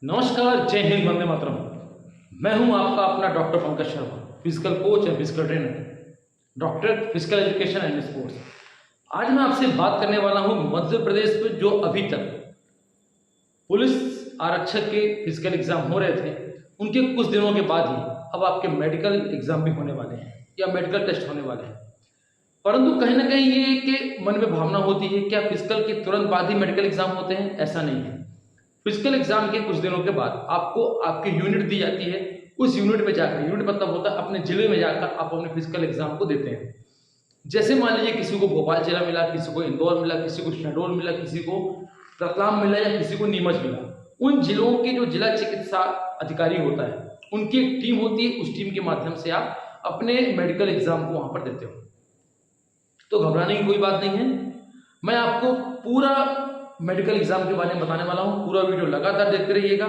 नमस्कार, जय हिंद, वंदे मातरम। मैं हूं आपका अपना doctor Pankaj Sharma, physical coach and physical trainer, doctor physical education and sports. आज मैं आपसे बात करने वाला हूं मध्य प्रदेश में जो अभी तक पुलिस आरक्षक के फिजिकल एग्जाम हो रहे थे, उनके कुछ दिनों के बाद ही अब आपके मेडिकल एग्जाम भी होने वाले हैं या मेडिकल टेस्ट होने वाले हैं। परंतु कहीं ना कहीं ये कि मन में भावना होती है, क्या फिजिकल के तुरंत बाद ही मेडिकल एग्जाम होते हैं? ऐसा नहीं है। फिजिकल एग्जाम के कुछ दिनों के बाद आपको आपकी यूनिट दी जाती है। उस यूनिट में जाकर, यूनिट मतलब होता है अपने जिले में जाकर आप अपने फिजिकल एग्जाम को देते हैं। जैसे मान लीजिए किसी को भोपाल जिला मिला, किसी को इंदौर मिला, किसी को शहडोल मिला, किसी को रतलाम मिला या किसी को नीमच मिला। उन जिलों के जो जिला चिकित्सा अधिकारी होता है, उनकी एक टीम होती है। उस टीम के माध्यम से आप अपने मेडिकल एग्जाम को वहां पर देते हो। तो घबराने की कोई बात नहीं है। मैं आपको पूरा मेडिकल एग्जाम के बारे में बताने वाला हूं। पूरा वीडियो लगातार देखते रहिएगा।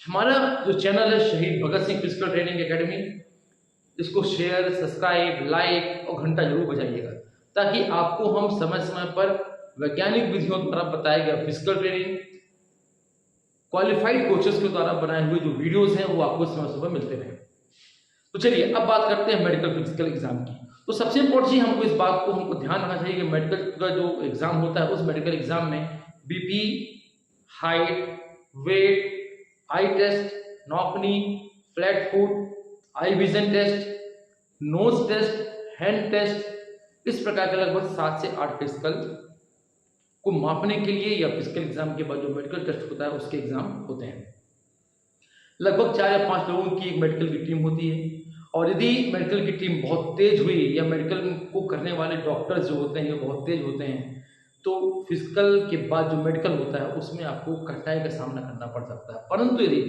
हमारा जो चैनल है शहीद Bhagat Singh physical training academy, इसको शेयर, सब्सक्राइब, लाइक और घंटा जरूर बजाइएगा, ताकि आपको हम समय समय पर वैज्ञानिक विधियों द्वारा बताया गया फिजिकल ट्रेनिंग, क्वालिफाइड कोचेस के द्वारा बनाए हुए जो वीडियोस हैं वो आपको समय समय मिलते रहे। तो चलिए अब बात करते हैं मेडिकल फिजिकल एग्जाम की। तो सबसे इंपॉर्टेंट चीज हमको इस बात को ध्यान रखना चाहिए कि मेडिकल का जो एग्जाम होता है, उस मेडिकल एग्जाम में BP, height, weight, eye test, knock knee, flat foot, eye vision test, nose test, hand test, इस प्रकार के लगभग 7 से 8 फिजिकल को मापने के लिए या फिजिकल एग्जाम के बाद जो मेडिकल टेस्ट होता है उसके एग्जाम होते हैं। लगभग 4 या 5 लोगों की एक मेडिकल की टीम होती है। और यदि मेडिकल की टीम बहुत तेज हुई या मेडिकल को करने वाले डॉक्टर्स जो होते हैं ये बहुत तेज होते हैं, तो फिजिकल के बाद जो मेडिकल होता है उसमें आपको कठिनाई का सामना करना पड़ सकता है। परंतु यदि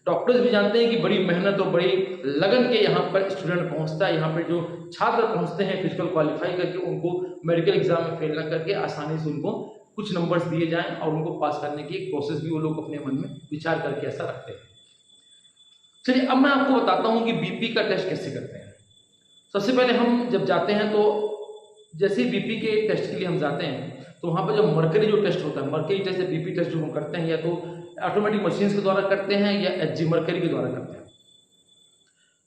डॉक्टर्स भी जानते हैं कि बड़ी मेहनत और बड़ी लगन के यहाँ पर स्टूडेंट पहुँचता है, यहाँ पर जो छात्र पहुँचते हैं फिजिकल क्वालिफाई करके, उनको मेडिकल एग्जाम में फेल न करके आसानी से उनको कुछ नंबर्स दिए जाएं और उनको पास करने की एक प्रोसेस भी वो लोग अपने मन में विचार करके ऐसा रखते हैं। चलिए अब मैं आपको बताता हूं कि बीपी का टेस्ट कैसे करते हैं। सबसे पहले हम जब जाते हैं तो जैसे ही बीपी के टेस्ट के लिए हम जाते हैं तो वहां पर जो मरकरी जो टेस्ट होता है, मरकरी टेस्ट या बीपी टेस्ट जो हम करते हैं, या तो ऑटोमेटिक मशीन्स के द्वारा करते हैं या एचजी मरकरी के द्वारा करते हैं।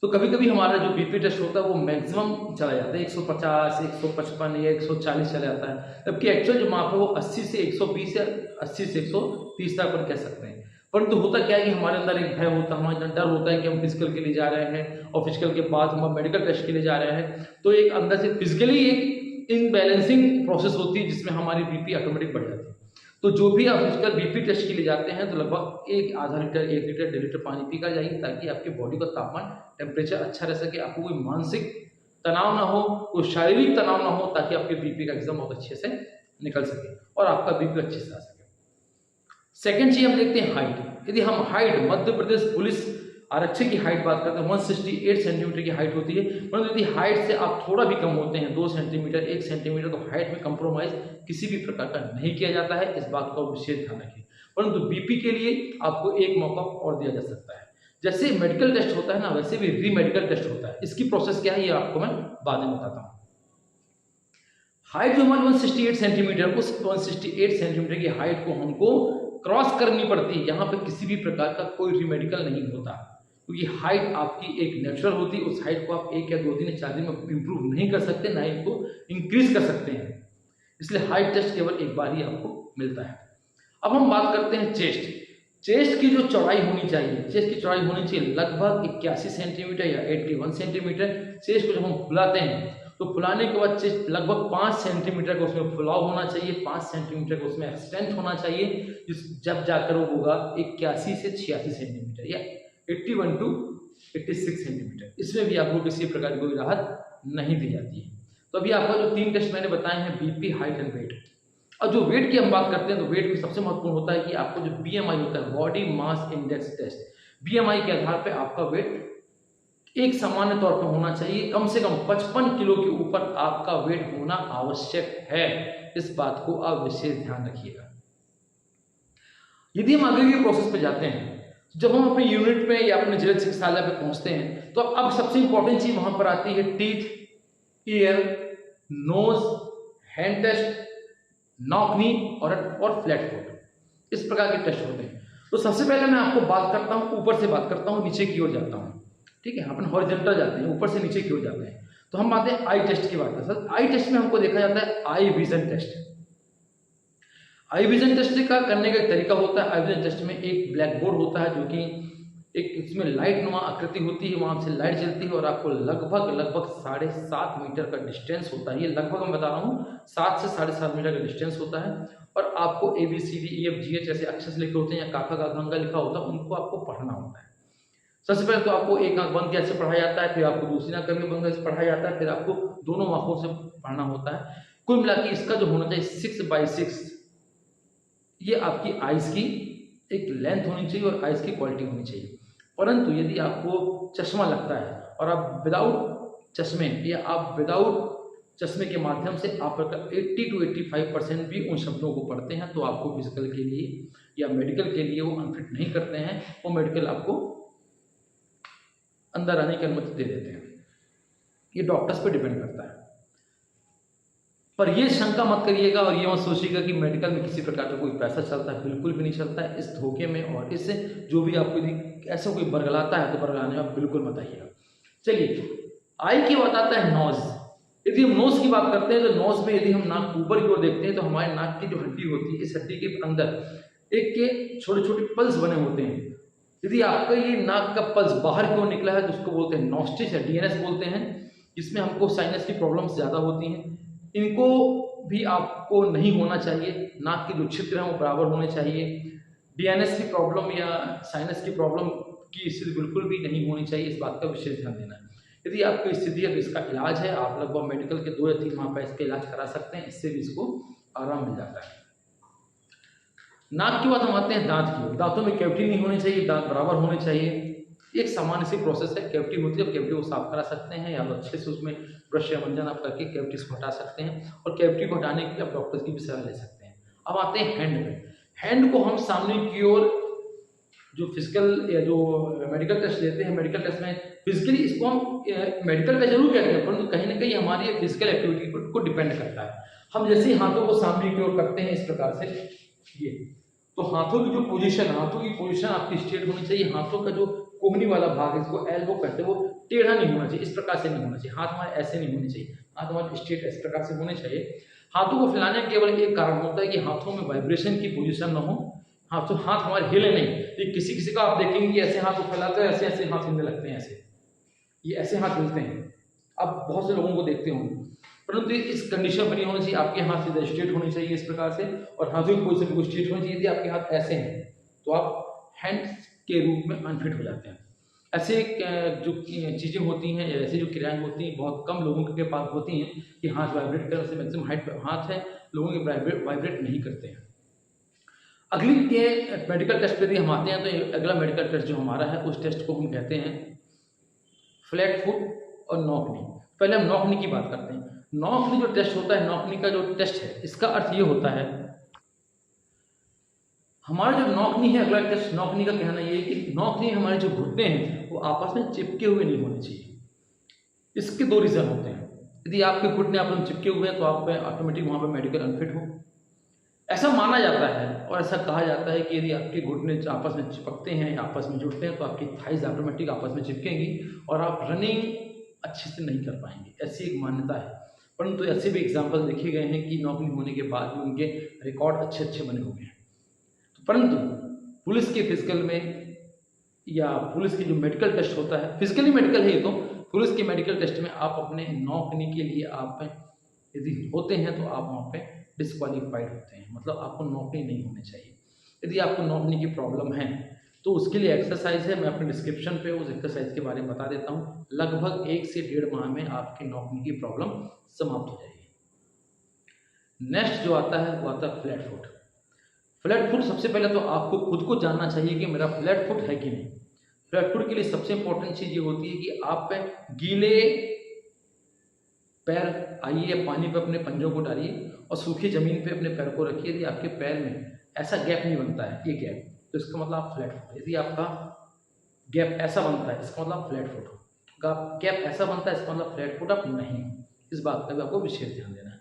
तो कभी कभी हमारा जो बीपी टेस्ट होता है वो मैक्सिमम चला जाता है 150, 155 या 140 चला जाता है, जबकि एक्चुअल जो माप है वो 80 से 120 या 80 से 130 तक पर कह सकते हैं। परंतु होता क्या है कि हमारे अंदर एक भय होता है, हमारे अंदर डर होता है कि हम फिजिकल के लिए जा रहे हैं और फिजिकल के बाद हम मेडिकल टेस्ट के लिए जा रहे हैं। तो एक अंदर से फिजिकली एक इनबैलेंसिंग प्रोसेस होती है जिसमें हमारी बीपी ऑटोमेटिक बढ़ जाती है। तो जो भी आप फिजिकल बीपी टेस्ट के लिए जाते हैं तो लगभग एक आधा लीटर, 1 लीटर, 1.5 लीटर पानी पी कर जाइए, ताकि आपकी बॉडी का तापमान, टेम्परेचर अच्छा रह सके, आपको कोई मानसिक तनाव ना हो, कोई शारीरिक तनाव ना हो, ताकि आपके बीपी का एग्जाम बहुत अच्छे से निकल सके और आपका बीपी अच्छे से आ सके। सेकेंड चीज हम देखते हैं हाइट। यदि हम हाइट, मध्य प्रदेश पुलिस आरक्षक की हाइट बात करते हैं 168 सेंटीमीटर की हाइट होती है। परंतु यदि हाइट से आप थोड़ा भी कम होते हैं, 2 सेंटीमीटर, 1 सेंटीमीटर, तो हाइट में कंप्रोमाइज किसी भी प्रकार का नहीं किया जाता है। इस बात का विशेष ध्यान रखिए। परंतु बीपी के लिए आपको एक मौका और दिया जा सकता है। जैसे मेडिकल टेस्ट होता है ना, वैसे भी री मेडिकल टेस्ट होता है। इसकी प्रोसेस क्या है ये आपको मैं बाद में बताता हूँ। हाइट जो हमारी 168 सेंटीमीटर, उस 168 सेंटीमीटर की हाइट को हमको क्रॉस करनी पड़ती है। यहाँ पे किसी भी प्रकार का कोई री मेडिकल नहीं होता, क्योंकि हाइट आपकी एक नेचुरल होती है। उस हाइट को आप 1 या 2 दिन या 4 दिन में इंप्रूव नहीं कर सकते, ना ही इसको इंक्रीज कर सकते हैं। इसलिए हाइट टेस्ट केवल एक बार ही आपको मिलता है। अब हम बात करते हैं चेस्ट। चेस्ट की जो चौड़ाई होनी चाहिए, चेस्ट की चौड़ाई होनी चाहिए लगभग 81 सेंटीमीटर या 81 सेंटीमीटर। चेस्ट को जब हम फुलाते हैं तो फुलाने के बाद चेस्ट लगभग 5 सेंटीमीटर का उसमें फुलाव होना चाहिए, 5 सेंटीमीटर का उसमें एक्सटेंट होना चाहिए, जब जाकर वो होगा 81 से 86 सेंटीमीटर या 81 to 86 सेंटीमीटर। इसमें भी आपको किसी प्रकार की कोई राहत नहीं दी जाती है। तो अभी आपका जो 3 टेस्ट मैंने बताए हैं, बीपी, हाइट एंड वेट। और जो वेट की हम बात करते हैं तो वेट में सबसे महत्वपूर्ण होता है कि आपको जो बीएमआई होता है, body mass index test, BMI के आधार पर आपका वेट एक सामान्य तौर पर होना चाहिए। कम से कम 55 किलो के ऊपर आपका वेट होना आवश्यक है। इस बात को आप विशेष ध्यान रखिएगा। यदि हम आगे के प्रोसेस पे जाते हैं, जब हम अपने यूनिट में या अपने जिला चिकित्सालय पे पहुंचते हैं, तो अब सबसे इंपॉर्टेंट चीज वहां पर आती है teeth, ear, nose, hand test, knock knee और फ्लैट फुट। इस प्रकार के टेस्ट होते हैं। तो सबसे पहले मैं आपको बात करता हूँ, ऊपर से बात करता हूँ, नीचे की ओर जाता हूँ। ठीक है, अपन हॉरिजॉन्टल जाते हैं, ऊपर से नीचे की ओर जाते हैं। तो हम आते हैं आई टेस्ट की बात करते हैं। आई टेस्ट में हमको देखा जाता है आई विजन टेस्ट। आई विजन टेस्ट का करने का एक तरीका होता है। आई विजन टेस्ट में एक ब्लैक बोर्ड होता है, जो कि एक इसमें लाइट नुमा आकृति होती है, वहां से लाइट जलती है और आपको लगभग 7.5 मीटर का डिस्टेंस होता है। ये लगभग मैं बता रहा हूँ 7 से 7.5 मीटर का डिस्टेंस होता है। और आपको ABCDEFGH ऐसे अक्षर लिखे होते हैं या काका का गंगा लिखा होता है, उनको आपको पढ़ना होता है। सबसे पहले तो आपको एक आंख बंद कैसे पढ़ाया जाता है, फिर आपको दूसरी आंख करके बंद कैसे पढ़ाया जाता है, फिर आपको दोनों आंखों से पढ़ना होता है। कुल मिला के इसका जो होना चाहिए 6x6, ये आपकी आइज की एक लेंथ होनी चाहिए और आइज की क्वालिटी होनी चाहिए। परंतु यदि आपको चश्मा लगता है और आप विदाउट चश्मे या आप विदाउट चश्मे के माध्यम से आप 80 to 85% भी उन शब्दों को पढ़ते हैं, तो आपको फिजिकल के लिए या मेडिकल के लिए वो अनफिट नहीं करते हैं। वो मेडिकल आपको अंदर आने की अनुमति दे देते हैं। ये डॉक्टर्स पे डिपेंड करता है। पर ये शंका मत करिएगा और ये मत सोचिएगा कि मेडिकल में किसी प्रकार का कोई पैसा चलता है, बिल्कुल भी नहीं चलता है। इस धोखे में और इससे जो भी आपको यदि ऐसा कोई बरगलाता है तो बरगलाने में बिल्कुल मत आइएगा। चलिए, आई की बात आता है नोज। यदि हम नोज की बात करते हैं तो नोज में यदि हम नाक ऊपर की ओर देखते हैं तो हमारे नाक की जो हड्डी होती है, इस हड्डी के अंदर एक के छोटे छोटे पल्स बने होते हैं। यदि आपका ये नाक का पल्स बाहर की ओर निकला है तो उसको बोलते हैं नॉस्टिस या DNS बोलते हैं, जिसमें हमको साइनस की प्रॉब्लम्स ज़्यादा होती हैं। इनको भी आपको नहीं होना चाहिए। नाक के जो छिद्र हैं वो बराबर होने चाहिए। DNS की प्रॉब्लम या साइनस की प्रॉब्लम की स्थिति बिल्कुल भी नहीं होनी चाहिए। इस बात का विशेष ध्यान देना है। यदि आपकी स्थिति है तो इसका इलाज है, आप लगभग मेडिकल के 2 या 3 माह पर इसका इलाज करा सकते हैं। इससे भी इसको आराम मिल जाता है। नाक के बाद हम आते हैं दांत की ओर। दांतों में कैविटी नहीं होनी चाहिए, दांत बराबर होने चाहिए। एक सामान्य सी प्रोसेस है। कैविटी होती है, अब कैविटी को साफ करा सकते हैं या अच्छे से उसमें ब्रश या मंजन आप करके कैविटीज को हटा सकते हैं और कैविटी को हटाने के लिए आप डॉक्टर्स की भी सलाह ले सकते हैं। अब आते हैं हैंड पे। हैंड को हम सामने की ओर जो फिजिकल या जो मेडिकल टेस्ट लेते हैं, मेडिकल टेस्ट में फिजिकली इसको हम मेडिकल का जरूर कहते हैं, परंतु कहीं ना कहीं हमारी फिजिकल एक्टिविटी को डिपेंड करता है। हम जैसे हाथों को सामने की ओर करते हैं इस प्रकार से, ये तो हाथों की जो पोजीशन, हाथों की पोजीशन आपकी स्ट्रेट होनी चाहिए। हाथों का जो कोहनी वाला भाग है, इसको एल्बो कहते हैं, वो टेढ़ा नहीं होना चाहिए, इस प्रकार से नहीं होना चाहिए। हाथ हमारे ऐसे नहीं होने चाहिए, हाथ हमारे स्ट्रेट इस प्रकार से होने चाहिए। हाथों को फैलाने का केवल एक कारण होता है कि हाथों में वाइब्रेशन की पोजीशन न हो, हाथ हमारे हिले नहीं। ये किसी का आप देखेंगे कि ऐसे हाथ को फैलाते हैं, ऐसे ऐसे हाथ हिलने लगते हैं, ऐसे ये ऐसे हाथ हिलते हैं। आप बहुत से लोगों को देखते होंगे, परंतु इस कंडीशन पर नहीं होनी चाहिए। आपके हाथ सीधे स्ट्रेट होने चाहिए इस प्रकार से, और हाथों की पोजीशन बिल्कुल स्ट्रेट होनी चाहिए। यदि आपके हाथ ऐसे हैं तो आप हैंड के रूप में अनफिट हो जाते हैं। ऐसे जो चीज़ें होती हैं या ऐसी जो क्रियाएं होती हैं, बहुत कम लोगों के पास होती हैं कि हाथ वाइब्रेट करने से मैक्सिमम हाथ है लोगों के वाइब्रेट नहीं करते हैं। अगली के मेडिकल टेस्ट पे यदि हम आते हैं तो अगला मेडिकल टेस्ट जो हमारा है उस टेस्ट को हम कहते हैं फ्लैट फुट और नॉकनी। पहले हम नॉकनी की बात करते हैं। नॉकनी जो टेस्ट होता है, नॉकनी का जो टेस्ट है, इसका अर्थ ये होता है, हमारा जो नॉकनी है, अगला टेस्ट नॉकनी का कहना ये है कि नॉकनी हमारे जो घुटने हैं वो आपस में चिपके हुए नहीं होने चाहिए। इसके 2 रीजन होते हैं। यदि आपके घुटने आपस में चिपके हुए हैं तो आप ऑटोमेटिक वहाँ पर मेडिकल अनफिट हो, ऐसा माना जाता है और ऐसा कहा जाता है कि यदि आपके घुटने आपस में चिपकते हैं या आपस में जुड़ते हैं तो आपकी थाइज ऑटोमेटिक आपस में चिपकेंगी और आप रनिंग अच्छे से नहीं कर पाएंगे, ऐसी एक मान्यता है। परंतु ऐसे भी एग्जाम्पल देखे गए हैं कि नौकरी होने के बाद भी उनके रिकॉर्ड अच्छे अच्छे बने हुए हैं। परंतु पुलिस के फिजिकल में या पुलिस की जो मेडिकल टेस्ट होता है, फिजिकली मेडिकल है ये, तो पुलिस के मेडिकल टेस्ट में आप अपने नौकरी के लिए आप यदि होते हैं तो आप वहाँ पे डिस्क्वालीफाइड होते हैं, मतलब आपको नौकरी नहीं होनी चाहिए। यदि आपको नौकरी की प्रॉब्लम है तो उसके लिए एक्सरसाइज है, मैं अपने डिस्क्रिप्शन पे उस एक्सरसाइज के बारे में बता देता हूँ। लगभग 1 से 1.5 माह में आपकी नौकरी की प्रॉब्लम समाप्त हो जाएगी। नेक्स्ट जो आता है वो आता है फ्लैट फुट। फ्लैट फुट सबसे पहले तो आपको खुद को जानना चाहिए कि मेरा फ्लैट फुट है कि नहीं। फ्लैट फुट के लिए सबसे इंपॉर्टेंट चीज़ ये होती है कि आप गीले पैर आइए, पानी पे अपने पंजों को डालिए और सूखी ज़मीन पे अपने पैर को रखिए। यदि आपके पैर में ऐसा गैप नहीं बनता है, ये गैप, तो इसका मतलब आप फ्लैट फुट। यदि आपका गैप ऐसा बनता है इसका मतलब फ्लैट फुट हो, गैप ऐसा बनता है इसका मतलब फ्लैट फुट आप नहीं हो। इस बात का भी आपको विशेष ध्यान देना है।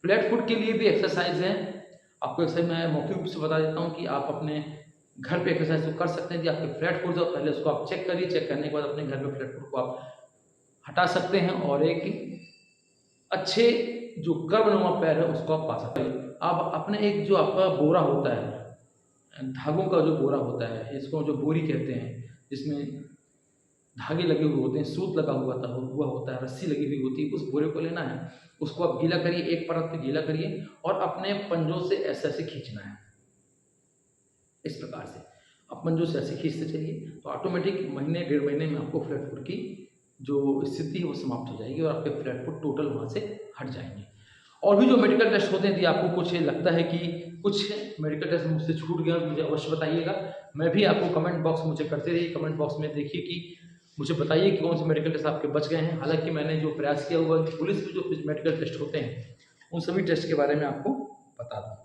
फ्लैट फुट के लिए भी एक्सरसाइज है, आपको एक्सरसाइज मैं मौखिक रूप से बता देता हूँ कि आप अपने घर पे एक्सरसाइज तो कर सकते हैं कि आपके फ्लैट फुट हो, पहले उसको आप चेक करिए, चेक करने के बाद अपने घर में फ्लैट फुट को आप हटा सकते हैं और एक अच्छे जो कर्वनुमा पैर है उसको आप पा सकते हैं। आप अपने एक जो आपका बोरा होता है, धागों का जो बोरा होता है, इसको जो बोरी कहते हैं, जिसमें धागे लगे हुए होते हैं, सूत लगा हुआ होता है, रस्सी लगी हुई होती है, उस बोरे को लेना है, उसको आप गीला करिए, एक परत पे गीला करिए और अपने पंजों से ऐसे ऐसे खींचना है। इस प्रकार से आप पंजों से ऐसे खींचते चलिए तो ऑटोमेटिक महीने 1.5 महीने में आपको फ्लैट फुट की जो स्थिति है वो समाप्त हो जाएगी और आपके फ्लैट फुट टोटल वहाँ से हट जाएंगे। और भी जो मेडिकल टेस्ट होते हैं, यदि आपको कुछ लगता है कि कुछ मेडिकल टेस्ट मुझसे छूट गया, मुझे अवश्य बताइएगा। मैं भी आपको कमेंट बॉक्स मुझे करते रहिए, कमेंट बॉक्स में देखिए कि मुझे बताइए कि कौन से मेडिकल टेस्ट आपके बच गए हैं। हालांकि मैंने जो प्रयास किया हुआ है पुलिस में जो मेडिकल टेस्ट होते हैं उन सभी टेस्ट के बारे में आपको बता दूँ।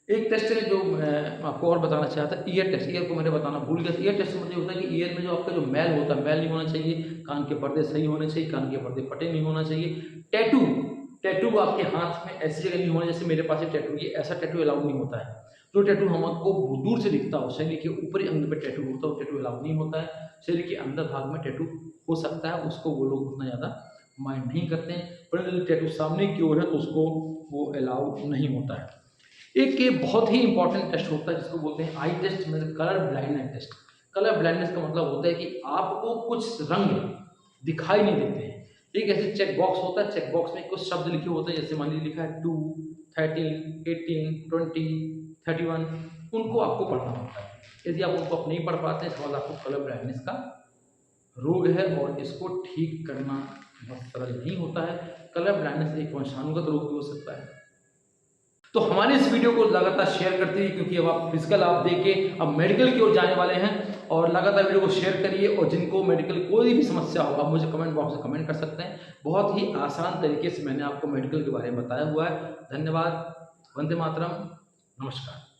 एक टेस्ट है जो मैं आपको और बताना चाहता, ईयर टेस्ट। ईयर को मैंने बताना भूल गया। ईयर टेस्ट मुझे होता है कि ईयर में जो आपका जो मैल होता है, मैल नहीं होना चाहिए, कान के पर्दे सही होने चाहिए, कान के पर्दे फटे नहीं होना चाहिए। टैटू आपके हाथ में ऐसी जगह नहीं होना, जैसे मेरे पास एक टैटू, ये ऐसा टैटू अलाउड नहीं होता है। जो टैटू हमको दूर से दिखता हो, शरीर के ऊपरी अंग पे टैटू होता है, वो टैटू अलाउड नहीं होता है। शरीर के अंदर भाग में टैटू हो सकता है, उसको वो लोग उतना ज़्यादा माइंड नहीं करते हैं, पर यदि टैटू सामने की ओर है तो उसको वो अलाउड नहीं होता है। एक ये बहुत ही इंपॉर्टेंट टेस्ट होता है जिसको बोलते हैं आई टेस्ट, मतलब colour blindness test. Colour blindness का मतलब होता है कि आपको कुछ रंग दिखाई नहीं देते हैं। एक ऐसे चेक बॉक्स होता है, चेक बॉक्स में कुछ शब्द लिखे होते हैं, जैसे मान लीजिए लिखा है 2, 13, 18, 20, 31, उनको आपको पढ़ना होता है। यदि आप उनको नहीं पढ़ पाते हैं, इसका मतलब आपको कलर ब्लाइंडनेस का रोग है और इसको ठीक करना बहुत सरल नहीं होता है। कलर ब्लाइंडनेस एक वंशानुगत रोग भी हो सकता है। तो हमारे इस वीडियो को लगातार शेयर करते रहिए, क्योंकि अब आप फिजिकल आप देख के अब मेडिकल की ओर जाने वाले हैं, और लगातार वीडियो को शेयर करिए। और जिनको मेडिकल कोई भी समस्या हो, आप मुझे कमेंट बॉक्स में कमेंट कर सकते हैं। बहुत ही आसान तरीके से मैंने आपको मेडिकल के बारे में बताया हुआ है। धन्यवाद। वंदे मातरम। नमस्कार।